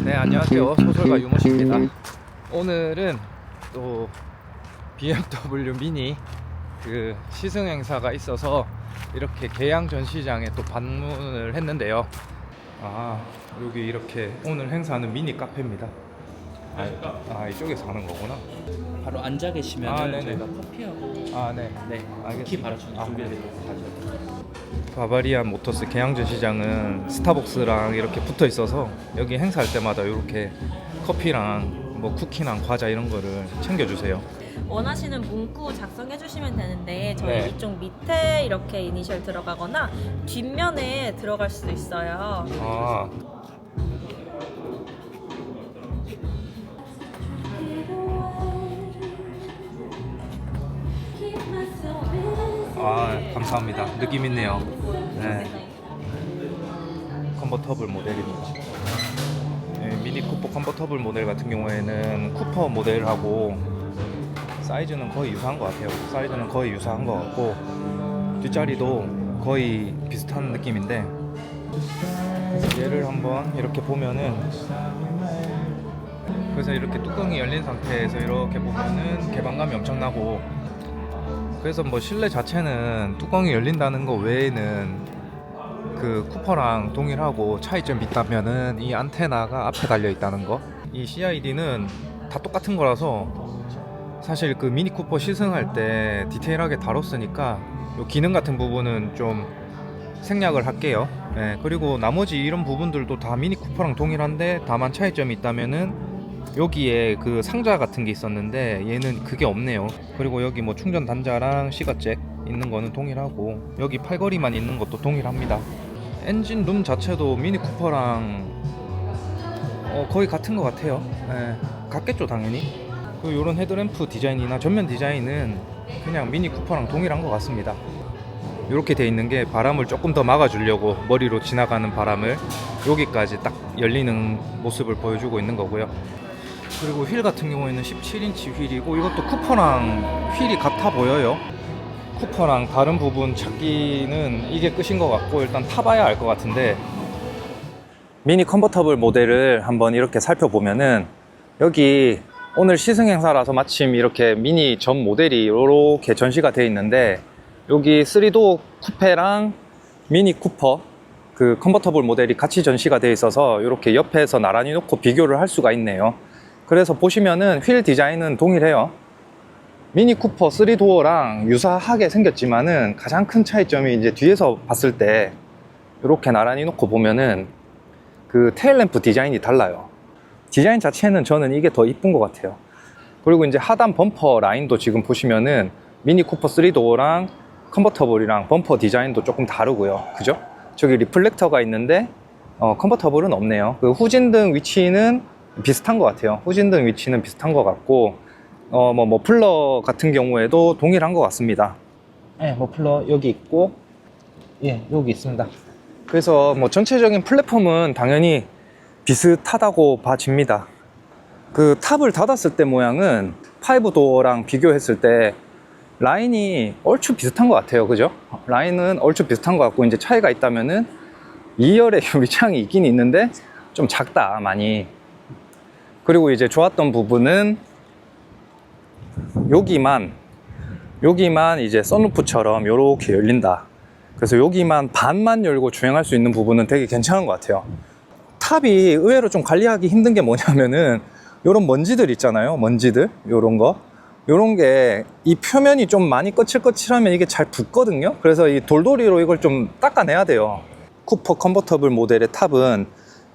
네, 안녕하세요. 소설가 유모씨입니다. 오늘은 또 BMW 미니 그 시승 행사가 있어서 이렇게 계양 전시장에 또 방문을 했는데요. 여기 이렇게 오늘 행사하는 미니 카페입니다. 이쪽에서 하는 거구나. 바로 앉아 계시면 네네. 저희가 커피하고 네. 네, 쿠키 바로 준비해드리도록 하죠. 바바리안 모터스 계양 전시장은 스타벅스랑 이렇게 붙어 있어서 여기 행사할 때마다 이렇게 커피랑 뭐 쿠키랑 과자 이런 거를 챙겨주세요. 원하시는 문구 작성해 주시면 되는데 저희 네. 이쪽 밑에 이렇게 이니셜 들어가거나 뒷면에 들어갈 수도 있어요. 감사합니다. 느낌 있네요. 네. 컨버터블 모델입니다. 미니 쿠퍼 컨버터블 모델 같은 경우에는 쿠퍼 모델하고 사이즈는 거의 유사한 것 같아요. 사이즈는 거의 유사한 것 같고 뒷자리도 거의 비슷한 느낌인데, 얘를 한번 이렇게 보면은, 그래서 이렇게 뚜껑이 열린 상태에서 이렇게 보면은 개방감이 엄청나고, 그래서 뭐 실내 자체는 뚜껑이 열린다는 거 외에는 그 쿠퍼랑 동일하고 차이점이 있다면은 이 안테나가 앞에 달려 있다는 거. 이 CID는 다 똑같은 거라서 사실 그 미니 쿠퍼 시승할 때 디테일하게 다뤘으니까 요 기능 같은 부분은 좀 생략을 할게요. 그리고 나머지 이런 부분들도 다 미니 쿠퍼랑 동일한데 다만 차이점이 있다면은 여기에 그 상자 같은 게 있었는데 얘는 그게 없네요. 그리고 여기 뭐 충전 단자랑 시가잭 있는 거는 동일하고 여기 팔걸이만 있는 것도 동일합니다. 엔진 룸 자체도 미니 쿠퍼랑 거의 같은 것 같아요. 같겠죠 당연히. 그리고 이런 헤드램프 디자인이나 전면 디자인은 그냥 미니 쿠퍼랑 동일한 것 같습니다. 이렇게 돼 있는 게 바람을 조금 더 막아주려고 머리로 지나가는 바람을 여기까지 딱 열리는 모습을 보여주고 있는 거고요. 그리고 휠 같은 경우에는 17인치 휠이고 이것도 쿠퍼랑 휠이 같아 보여요. 쿠퍼랑 다른 부분 찾기는 이게 끝인 것 같고 일단 타봐야 알 것 같은데, 미니 컨버터블 모델을 한번 이렇게 살펴보면은 여기 오늘 시승 행사라서 마침 이렇게 미니 전 모델이 이렇게 전시가 되어 있는데, 여기 3도어 쿠페랑 미니 쿠퍼 그 컨버터블 모델이 같이 전시가 되어 있어서 이렇게 옆에서 나란히 놓고 비교를 할 수가 있네요. 그래서 보시면은 휠 디자인은 동일해요. 미니 쿠퍼 3도어랑 유사하게 생겼지만은 가장 큰 차이점이 이제 뒤에서 봤을 때 이렇게 나란히 놓고 보면은 그 테일램프 디자인이 달라요. 디자인 자체는 저는 이게 더 이쁜 것 같아요. 그리고 이제 하단 범퍼 라인도 지금 보시면은 미니 쿠퍼 3도어랑 컨버터블이랑 범퍼 디자인도 조금 다르고요. 그죠? 저기 리플렉터가 있는데 컨버터블은 없네요. 그 후진등 위치는 비슷한 것 같아요. 후진등 위치는 비슷한 것 같고 머플러 같은 경우에도 동일한 것 같습니다. 머플러 여기 있고 여기 있습니다. 그래서 뭐 전체적인 플랫폼은 당연히 비슷하다고 봐집니다. 그 탑을 닫았을 때 모양은 5도어랑 비교했을 때 라인이 얼추 비슷한 것 같아요. 그죠? 라인은 얼추 비슷한 것 같고, 이제 차이가 있다면은 2열에 유리창이 있긴 있는데 좀 작다 많이. 그리고 이제 좋았던 부분은 여기만 이제 썬루프처럼 이렇게 열린다. 그래서 여기만 반만 열고 주행할 수 있는 부분은 되게 괜찮은 것 같아요. 탑이 의외로 좀 관리하기 힘든 게 뭐냐면은 요런 먼지들 있잖아요. 먼지들 요런 게 이 표면이 좀 많이 거칠거칠하면 이게 잘 붙거든요. 그래서 이 돌돌이로 이걸 좀 닦아내야 돼요. 쿠퍼 컨버터블 모델의 탑은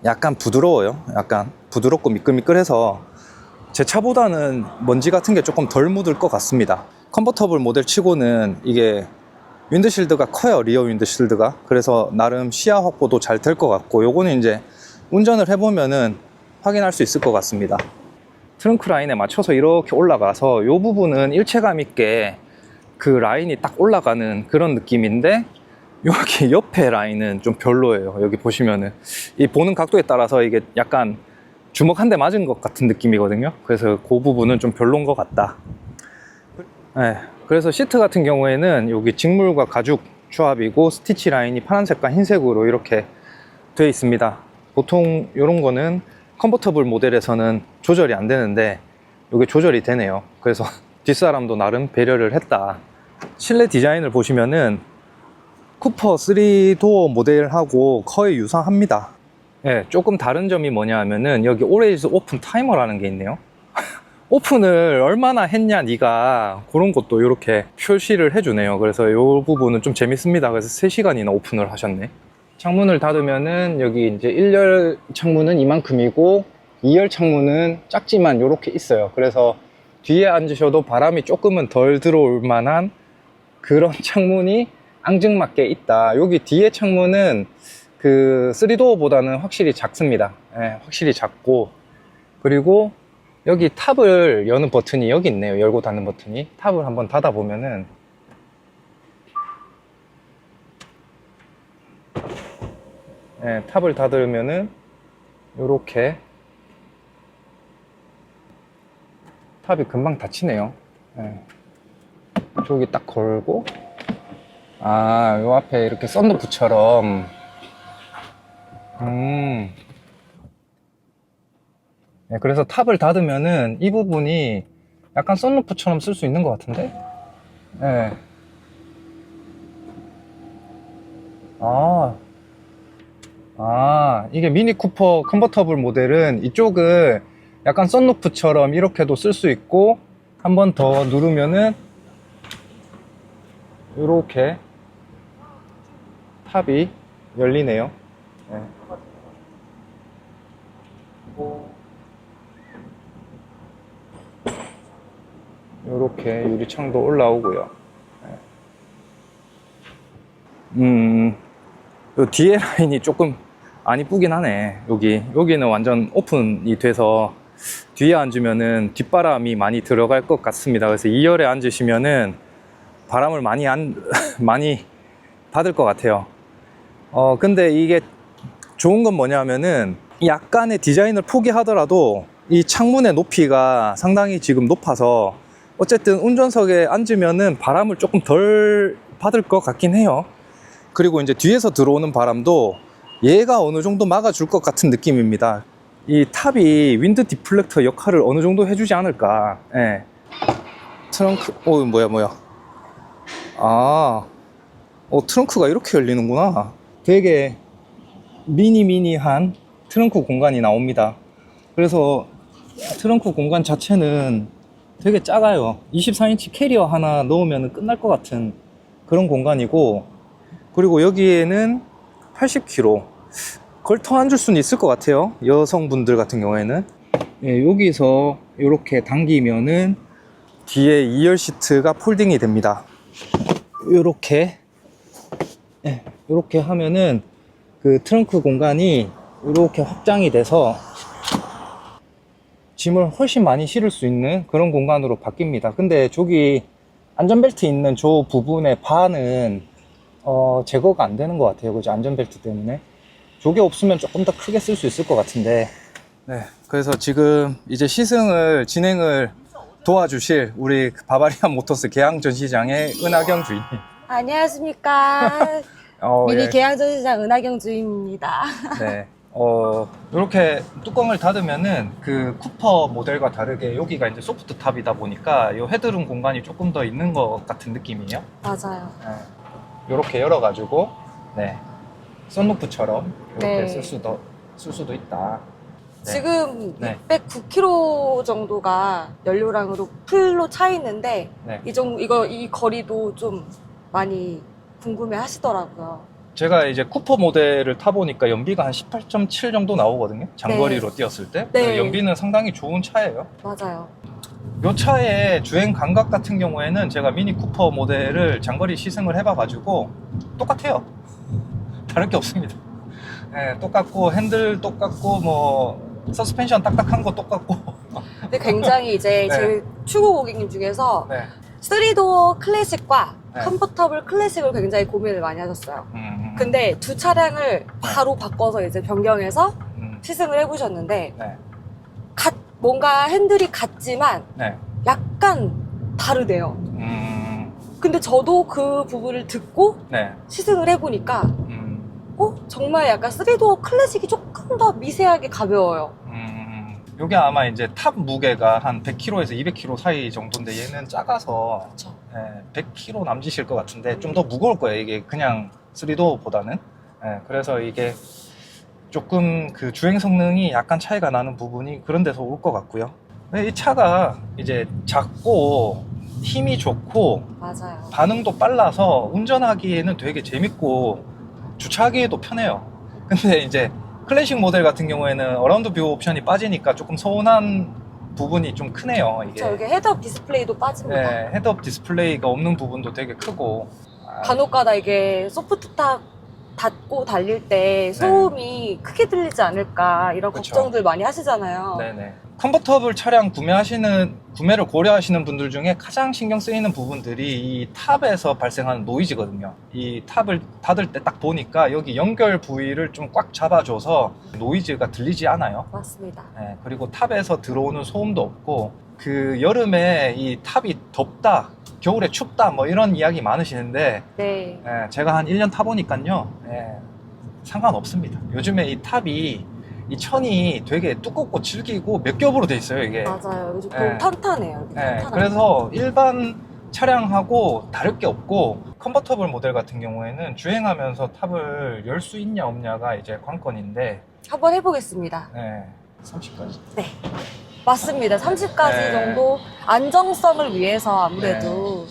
약간 부드러워요. 약간 부드럽고 미끌미끌해서 제 차보다는 먼지 같은 게 조금 덜 묻을 것 같습니다. 컨버터블 모델 치고는 이게 윈드실드가 커요. 리어 윈드실드가. 그래서 나름 시야 확보도 잘 될 것 같고, 요거는 이제 운전을 해보면은 확인할 수 있을 것 같습니다. 트렁크 라인에 맞춰서 이렇게 올라가서 이 부분은 일체감 있게 그 라인이 딱 올라가는 그런 느낌인데, 여기 옆에 라인은 좀 별로예요. 여기 보시면은 이 보는 각도에 따라서 이게 약간 주먹 한 대 맞은 것 같은 느낌이거든요. 그래서 그 부분은 좀 별론 것 같다. 그래서 시트 같은 경우에는 여기 직물과 가죽 조합이고 스티치 라인이 파란색과 흰색으로 이렇게 되어 있습니다. 보통 이런 거는 컨버터블 모델에서는 조절이 안 되는데 이게 조절이 되네요. 그래서 뒷사람도 나름 배려를 했다. 실내 디자인을 보시면은 쿠퍼 3도어 모델하고 거의 유사합니다. 예, 조금 다른 점이 뭐냐 하면은 여기 Always Open 타이머라는 게 있네요. 오픈을 얼마나 했냐 네가, 그런 것도 이렇게 표시를 해주네요. 그래서 이 부분은 좀 재밌습니다. 그래서 3시간이나 오픈을 하셨네. 창문을 닫으면은 여기 이제 1열 창문은 이만큼이고 2열 창문은 작지만 이렇게 있어요. 그래서 뒤에 앉으셔도 바람이 조금은 덜 들어올 만한 그런 창문이 앙증맞게 있다. 여기 뒤에 창문은 그 3도어보다는 확실히 작습니다. 예, 확실히 작고, 그리고 여기 탑을 여는 버튼이 여기 있네요. 열고 닫는 버튼이. 탑을 한번 닫아 보면은 예, 탑을 닫으면은 요렇게 탑이 금방 닫히네요. 예. 저기 딱 걸고, 아, 요 앞에 이렇게 썬루프처럼 네, 그래서 탑을 닫으면은 이 부분이 약간 썬루프처럼 쓸 수 있는 것 같은데? 네. 이게 미니 쿠퍼 컨버터블 모델은 이쪽을 약간 썬루프처럼 이렇게도 쓸 수 있고, 한 번 더 누르면은 이렇게 탑이 열리네요. 네. 이렇게 유리창도 올라오고요. 요 뒤에 라인이 조금 안 이쁘긴 하네. 여기는 완전 오픈이 돼서 뒤에 앉으면은 뒷바람이 많이 들어갈 것 같습니다. 그래서 2열에 앉으시면은 바람을 많이 받을 것 같아요. 근데 이게 좋은 건 뭐냐면은 약간의 디자인을 포기하더라도 이 창문의 높이가 상당히 지금 높아서 어쨌든 운전석에 앉으면은 바람을 조금 덜 받을 것 같긴 해요. 그리고 이제 뒤에서 들어오는 바람도 얘가 어느 정도 막아줄 것 같은 느낌입니다. 이 탑이 윈드 디플렉터 역할을 어느 정도 해주지 않을까. 예. 트렁크, 뭐야. 트렁크가 이렇게 열리는구나. 되게 미니한 트렁크 공간이 나옵니다. 그래서 트렁크 공간 자체는 되게 작아요. 24인치 캐리어 하나 넣으면 끝날 것 같은 그런 공간이고, 그리고 여기에는 80kg 걸터 앉을 수는 있을 것 같아요. 여성분들 같은 경우에는. 예, 여기서 이렇게 당기면은 뒤에 2열 시트가 폴딩이 됩니다. 이렇게 하면은 그 트렁크 공간이 이렇게 확장이 돼서 짐을 훨씬 많이 실을 수 있는 그런 공간으로 바뀝니다. 근데 저기 안전벨트 있는 저 부분의 바는 제거가 안 되는 것 같아요. 그죠? 안전벨트 때문에. 저게 없으면 조금 더 크게 쓸 수 있을 것 같은데. 네, 그래서 지금 이제 시승을 진행을 도와주실 우리 바바리안 모터스 계양 전시장의 은하경 주인님. 안녕하십니까. 미니 예. 계양 전시장 은하경 주임입니다. 네. 이렇게 뚜껑을 닫으면은 그 쿠퍼 모델과 다르게 여기가 이제 소프트 탑이다 보니까 이 헤드룸 공간이 조금 더 있는 것 같은 느낌이에요. 맞아요. 네. 이렇게 열어가지고, 네. 썬루프처럼 이렇게 네. 쓸 수도 있다. 네. 지금 네. 609km 정도가 연료량으로 풀로 차 있는데, 네. 이 거리도 좀 많이 궁금해 하시더라고요. 제가 이제 쿠퍼 모델을 타보니까 연비가 한 18.7 정도 나오거든요. 장거리로 뛰었을 때. 네. 연비는 상당히 좋은 차예요. 맞아요. 이 차의 주행 감각 같은 경우에는 제가 미니 쿠퍼 모델을 장거리 시승을 해봐가지고 똑같아요. 다를 게 없습니다. 네, 똑같고 핸들 똑같고 뭐 서스펜션 딱딱한 거 똑같고. 근데 굉장히 이제 네. 제 추구 고객님 중에서 네. 3도어 클래식과 네. 컨버터블 클래식을 굉장히 고민을 많이 하셨어요. 근데 두 네. 차량을 바로 바꿔서 이제 변경해서 음, 시승을 해보셨는데, 네. 뭔가 핸들이 같지만 네. 약간 다르대요. 음, 근데 저도 그 부분을 듣고 네. 시승을 해보니까 정말 약간 3도어 클래식이 조금 더 미세하게 가벼워요. 요게 아마 이제 탑 무게가 한 100kg에서 200kg 사이 정도인데 얘는 작아서 그렇죠. 100kg 남짓일 것 같은데 좀 더 무거울 거예요. 이게 그냥 3도어보다는. 그래서 이게 조금 그 주행 성능이 약간 차이가 나는 부분이 그런 데서 올 것 같고요. 이 차가 이제 작고 힘이 좋고 맞아요. 반응도 빨라서 운전하기에는 되게 재밌고 주차하기에도 편해요. 근데 이제 클래식 모델 같은 경우에는 어라운드 뷰 옵션이 빠지니까 조금 서운한 부분이 좀 크네요. 이게. 저 여기 헤드업 디스플레이도 빠집니다. 네, 헤드업 디스플레이가 없는 부분도 되게 크고. 간혹가다 이게 소프트탑 닫고 달릴 때 소음이 크게 들리지 않을까 이런 그쵸. 걱정들 많이 하시잖아요. 네네. 컨버터블 차량 구매를 고려하시는 분들 중에 가장 신경 쓰이는 부분들이 이 탑에서 발생하는 노이즈거든요. 이 탑을 닫을 때 딱 보니까 여기 연결 부위를 좀 꽉 잡아줘서 노이즈가 들리지 않아요. 맞습니다. 네, 그리고 탑에서 들어오는 소음도 없고, 그 여름에 이 탑이 덥다, 겨울에 춥다 뭐 이런 이야기 많으시는데 네. 제가 한 1년 타보니까요, 상관없습니다. 요즘에 이 탑이 이 천이 되게 두껍고 질기고 몇 겹으로 돼 있어요, 이게. 맞아요. 요즘 네. 탄탄해요. 탄탄하고. 그래서 일반 차량하고 다를 게 없고, 컨버터블 모델 같은 경우에는 주행하면서 탑을 열 수 있냐 없냐가 이제 관건인데, 한번 해보겠습니다. 30까지. 네. 맞습니다. 30까지 네. 정도 안정성을 위해서 아무래도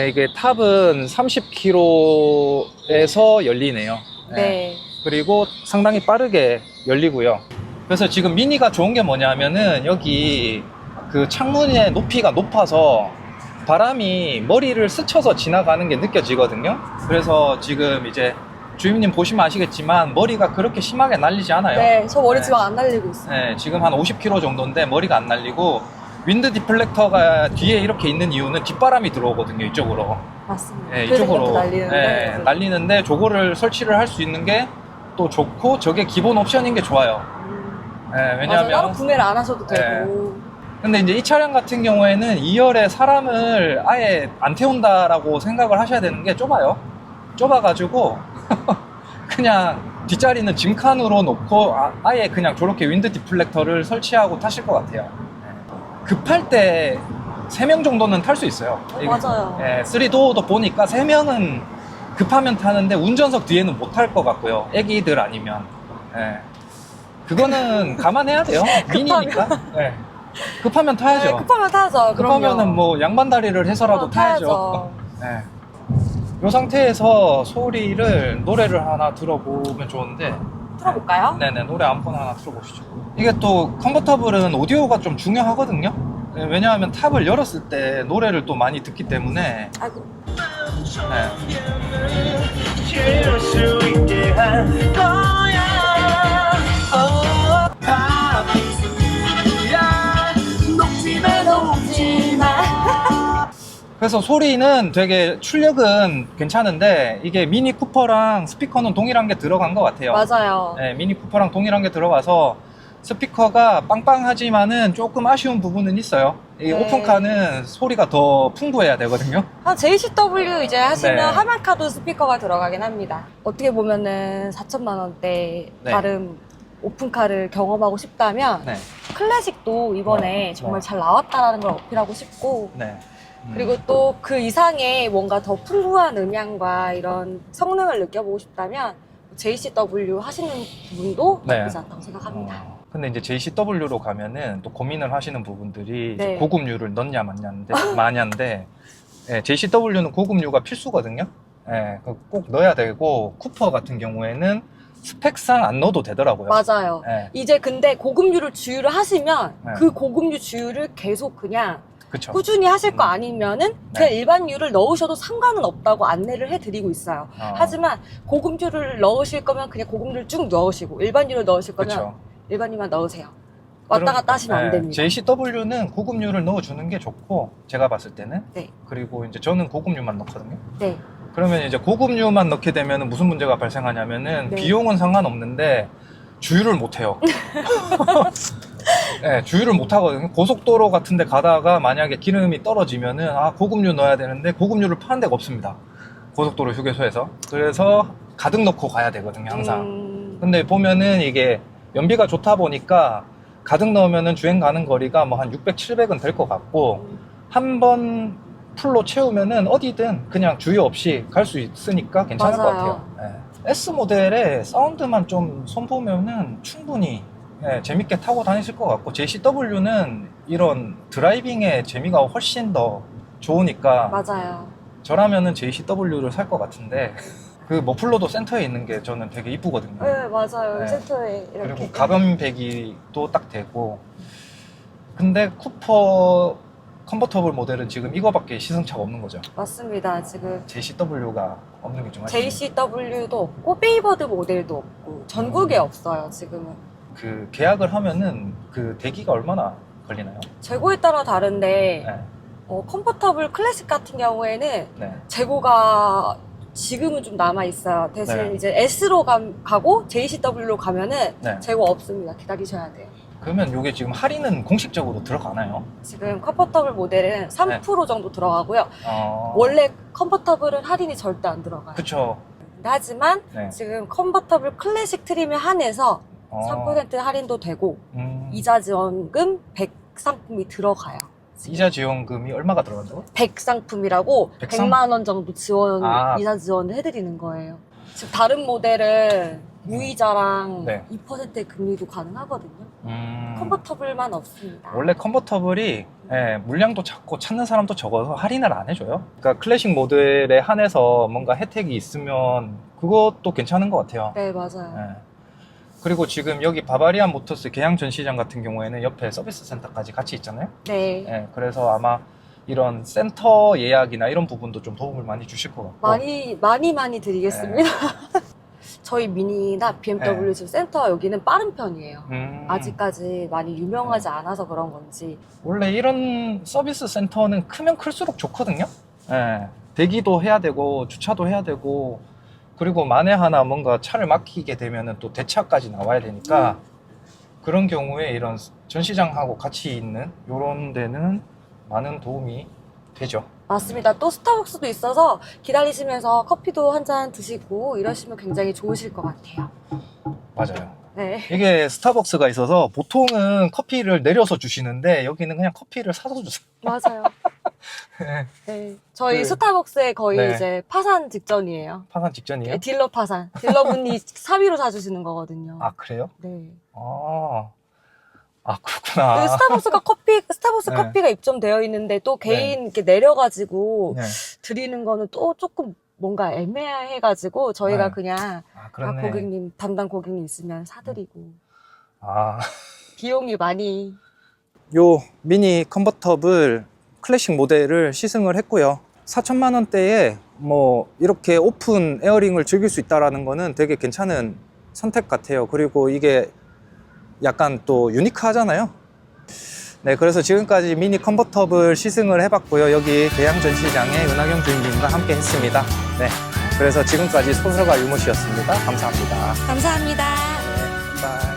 이게 탑은 30km에서 열리네요. 네. 그리고 상당히 빠르게 열리고요. 그래서 지금 미니가 좋은 게 뭐냐면은 여기 그 창문의 높이가 높아서 바람이 머리를 스쳐서 지나가는 게 느껴지거든요. 그래서 지금 이제 주임님 보시면 아시겠지만 머리가 그렇게 심하게 날리지 않아요. 네, 저 머리 지금 안 날리고 있어요. 지금 한 50km 정도인데 머리가 안 날리고, 윈드 디플렉터가 뒤에 이렇게 있는 이유는 뒷바람이 들어오거든요, 이쪽으로. 맞습니다. 네, 그래서 이쪽으로 이렇게 날리는데 날리는데 저거를 설치를 할 수 있는 게 또 좋고, 저게 기본 옵션인 게 좋아요. 맞아요. 따로 왜냐하면 구매를 안 하셔도 되고. 근데 이제 이 차량 같은 경우에는 2열에 사람을 아예 안 태운다라고 생각을 하셔야 되는 게 좁아요. 좁아가지고 그냥 뒷자리는 짐칸으로 놓고 아예 그냥 저렇게 윈드 디플렉터를 설치하고 타실 것 같아요. 급할 때 3명 정도는 탈 수 있어요. 맞아요. 3도어도 보니까 3명은 급하면 타는데 운전석 뒤에는 못 탈 것 같고요. 애기들 아니면. 그거는 감안해야 돼요. 미니니까. 급하면 타야죠. 네, 급하면 타죠. 급하면은 뭐 양반다리를 해서라도 타야죠. 이 상태에서 노래를 하나 들어보면 좋은데. 틀어볼까요? 네네, 노래 아무거나 하나 틀어보시죠. 이게 또 컨버터블은 오디오가 좀 중요하거든요. 왜냐하면 탑을 열었을 때 노래를 또 많이 듣기 때문에. 아이고. 지울 수 있게 한 거야. 그래서 소리는 되게 출력은 괜찮은데, 이게 미니 쿠퍼랑 스피커는 동일한 게 들어간 것 같아요. 맞아요. 미니 쿠퍼랑 동일한 게 들어가서 스피커가 빵빵하지만은 조금 아쉬운 부분은 있어요. 이 네. 오픈카는 소리가 더 풍부해야 되거든요. JCW 이제 하시면 네. 하만카도 스피커가 들어가긴 합니다. 어떻게 보면은 4천만 원대 네. 다른 오픈카를 경험하고 싶다면 네. 클래식도 이번에 정말 잘 나왔다라는 걸 어필하고 싶고, 네. 그리고 또 그 이상의 뭔가 더 풍부한 음향과 이런 성능을 느껴보고 싶다면 JCW 하시는 분도 네. 나쁘지 않다고 생각합니다. 근데 이제 JCW로 가면은 또 고민을 하시는 부분들이 이제 네. 고급류를 넣냐 마냐인데, JCW는 고급류가 필수거든요. 꼭 넣어야 되고, 쿠퍼 같은 경우에는 스펙상 안 넣어도 되더라고요. 맞아요. 네. 이제 근데 고급류를 주유를 하시면 네. 그 고급류 주유를 계속 그냥 그쵸. 꾸준히 하실 거 아니면은 그냥 일반유를 넣으셔도 상관은 없다고 안내를 해드리고 있어요. 하지만 고급유를 넣으실 거면 그냥 고급유를 쭉 넣으시고, 일반유를 넣으실 거면 그쵸. 일반유만 넣으세요. 왔다 갔다 하시면 안 됩니다. JCW는 고급류를 넣어주는 게 좋고, 제가 봤을 때는. 네. 그리고 이제 저는 고급류만 넣거든요. 네. 그러면 이제 고급류만 넣게 되면 무슨 문제가 발생하냐면은, 네. 비용은 상관없는데 주유를 못 해요. 주유를 못 하거든요. 고속도로 같은 데 가다가 만약에 기름이 떨어지면은 고급류 넣어야 되는데 고급류를 파는 데가 없습니다. 고속도로 휴게소에서. 그래서 가득 넣고 가야 되거든요, 항상. 근데 근데 보면은 이게 연비가 좋다 보니까 가득 넣으면은 주행 가는 거리가 뭐 한 600, 700은 될 것 같고, 한 번 풀로 채우면은 어디든 그냥 주의 없이 갈 수 있으니까 괜찮을 것 맞아요. 같아요. 예. S 모델의 사운드만 좀 손보면은 충분히 예, 재밌게 타고 다니실 것 같고, JCW는 이런 드라이빙의 재미가 훨씬 더 좋으니까 맞아요. 저라면은 JCW를 살 것 같은데, 그 머플러도 센터에 있는 게 저는 되게 이쁘거든요. 네, 맞아요. 네. 센터에 이렇게. 그리고 가변 배기도 딱 되고. 근데 쿠퍼 컨버터블 모델은 지금 이거밖에 시승차가 없는 거죠. 맞습니다. 지금 JCW가 없는 게 좀 아쉽네요. JCW도 없고 베이버드 모델도 없고 전국에 없어요. 지금은. 그 계약을 하면은 그 대기가 얼마나 걸리나요? 재고에 따라 다른데 네. 컴포터블 클래식 같은 경우에는 네. 재고가 지금은 좀 남아 있어요. 대신 네. 이제 S로 가고 JCW로 가면은 네. 재고 없습니다. 기다리셔야 돼요. 그러면 이게 지금 할인은 공식적으로 들어가나요? 지금 컴포터블 모델은 3% 정도 들어가고요. 원래 컴포터블은 할인이 절대 안 들어가요. 그쵸. 하지만 네. 지금 컨버터블 클래식 트림에 한해서 3% 할인도 되고 이자 지원금 100 상품이 들어가요. 이자 지원금이 얼마가 들어간다고? 100 상품이라고 100 100만 원 정도 지원 아. 이자 지원을 해드리는 거예요. 지금 다른 모델은 무이자랑 네. 2%의 금리도 가능하거든요. 컨버터블만 없습니다. 원래 컨버터블이 예, 물량도 작고 찾는 사람도 적어서 할인을 안 해줘요. 그러니까 클래식 모델에 한해서 뭔가 혜택이 있으면 그것도 괜찮은 것 같아요. 네, 맞아요. 예. 그리고 지금 여기 바바리안 모터스 계양 전시장 같은 경우에는 옆에 서비스 센터까지 같이 있잖아요. 네. 예, 그래서 아마 이런 센터 예약이나 이런 부분도 좀 도움을 많이 주실 것 같고. 많이 드리겠습니다. 저희 미니나 BMW 지금 센터 여기는 빠른 편이에요. 아직까지 많이 유명하지 않아서 그런 건지. 원래 이런 서비스 센터는 크면 클수록 좋거든요. 예, 대기도 해야 되고 주차도 해야 되고, 그리고 만에 하나 뭔가 차를 막히게 되면은 또 대차까지 나와야 되니까 그런 경우에 이런 전시장하고 같이 있는 이런 데는 많은 도움이 되죠. 맞습니다. 또 스타벅스도 있어서 기다리시면서 커피도 한 잔 드시고 이러시면 굉장히 좋으실 것 같아요. 맞아요. 네. 이게 스타벅스가 있어서 보통은 커피를 내려서 주시는데 여기는 그냥 커피를 사서 주세요. 맞아요. 네. 저희 그- 스타벅스에 거의 네. 이제 파산 직전이에요. 파산 직전이에요? 딜러 파산. 딜러분이 사비로 사주시는 거거든요. 아, 그래요? 네. 그렇구나. 스타벅스 네. 커피가 입점되어 있는데 또 개인 이렇게 내려가지고 네. 드리는 거는 또 조금 뭔가 애매해가지고 저희가 네. 그냥 그렇네. 고객님, 담당 고객님 있으면 사드리고 아. 비용이 많이. 요 미니 컨버터블 클래식 모델을 시승을 했고요. 4천만 원대에 뭐 이렇게 오픈 에어링을 즐길 수 있다라는 거는 되게 괜찮은 선택 같아요. 그리고 이게 약간 또 유니크하잖아요. 네, 그래서 지금까지 미니 컨버터블 시승을 해봤고요. 여기 계양 전시장의 은하경 주인님과 함께 했습니다. 네, 그래서 지금까지 소설가 유모 씨였습니다. 감사합니다. 감사합니다. 바이.